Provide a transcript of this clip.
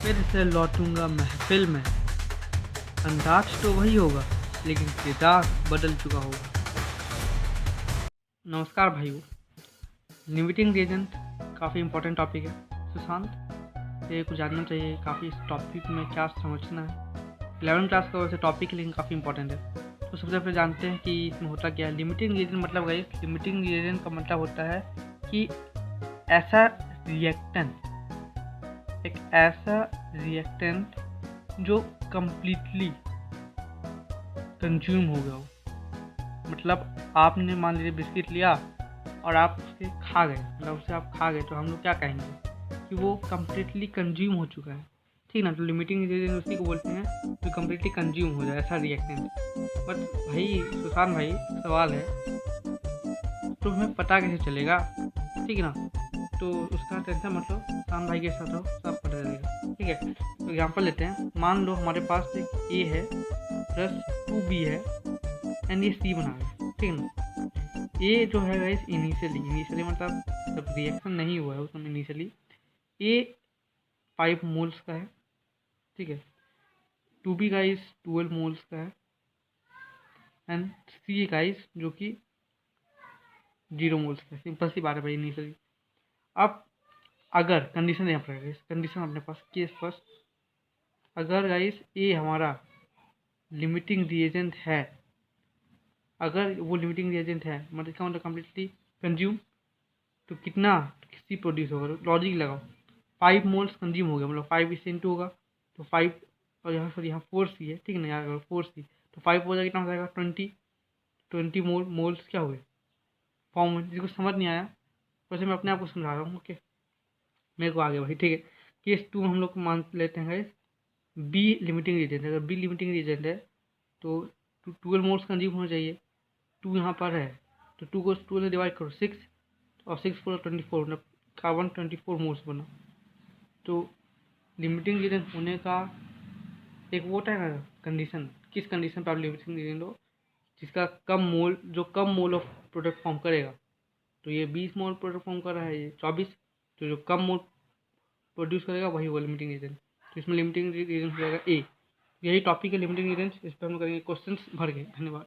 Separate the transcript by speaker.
Speaker 1: फिर से लौटूंगा महफिल में। अंदाज तो वही होगा लेकिन किरदार बदल चुका होगा। नमस्कार भाइयों। लिमिटिंग रीजन काफ़ी इंपॉर्टेंट टॉपिक है। सुशांत ये कुछ जानना चाहिए काफ़ी, इस टॉपिक में क्या समझना है। 11वीं क्लास का वैसे टॉपिक लेकिन काफ़ी इंपॉर्टेंट है। तो सबसे पहले जानते हैं कि इसमें होता क्या है। लिमिटिंग रीजन मतलब गाइस, लिमिटिंग रीजन का मतलब होता है कि ऐसा रिएक्टेंट, एक ऐसा रिएक्टेंट जो कंप्लीटली कंज्यूम हो गया हो। मतलब आपने मान लीजिए बिस्किट लिया और आप उसे खा गए, मतलब उसे आप खा गए, तो हम लोग क्या कहेंगे कि वो कम्प्लीटली कंज्यूम हो चुका है, ठीक ना। तो लिमिटिंग इंग्रेडिएंट उसी को बोलते हैं जो कम्प्लीटली कंज्यूम हो जाए, ऐसा रिएक्टेंट। बट भाई सुशांत भाई, सवाल है तो हमें पता कैसे चलेगा, ठीक है ना। तो उसका टेंशन मतलब सुशांत भाई के साथ हो, सब पता चलेगा, ठीक है। तो एग्जाम्पल लेते हैं। मान लो हमारे पास एक ए है प्लस 2b है एंड ये सी बना है, ठीक है ना। ये जो है गाइस इनिशियली मतलब जब रिएक्शन नहीं हुआ है उस समय इनिशियली ये 5 मोल्स का है, ठीक है। 2b गाइस 12 मोल्स का है एंड सी गाइस जो कि 0 मोल्स का है। सिंपल सी बात है भाई इनिशियली। अब अगर कंडीशन यहाँ पर कंडीशन अपने पास केस फर्स्ट, अगर गाइस ये हमारा लिमिटिंग रिएजेंट है, अगर वो लिमिटिंग रिएजेंट है मतलब इसका मतलब कम्प्लीटली कंज्यूम, तो कितना सी प्रोड्यूस होगा। लॉजिक लगाओ, 5 मोल्स कंज्यूम हो गया, मतलब 5 इससे इंटू होगा तो 5, और यहाँ पर यहाँ 4c है, ठीक है ना। यहाँ 4c तो 5 हो जाएगा, कितना हो जाएगा 20 मोल्स क्या हुए फॉर्म में। जिसको समझ नहीं आया वैसे मैं अपने आप को समझा रहा हूँ, ओके। मेरे को आ गया भाई, ठीक है। केस 2 हम लोग मान लेते हैं गाइस बी लिमिटिंग रीजेंट है। अगर बी लिमिटिंग रीजेंट है तो 12 मोल्स कंज्यूम होना चाहिए। 2 यहाँ पर है तो 2 को 2 से डिवाइड करो 6, और 6 4 24, मतलब कार्बन 24 मोल्स बना। तो लिमिटिंग रीजन होने का एक वो होता है ना कंडीशन, किस कंडीशन पर आप लिमिटिंग रीजन लो, जिसका कम मोल, जो कम मोल ऑफ प्रोडक्ट फॉर्म करेगा। तो ये 20 मोल प्रोडक्ट फॉर्म कर रहा है, ये 24, तो जो कम मोल प्रोड्यूस करेगा वही होगा लिमिटिंग रीजन। तो इसमें लिमिटिंग रीजन हो जाएगा ए। यही टॉपिक है लिमिटिंग रीजन, इस पर हम करेंगे क्वेश्चंस भर के। धन्यवाद।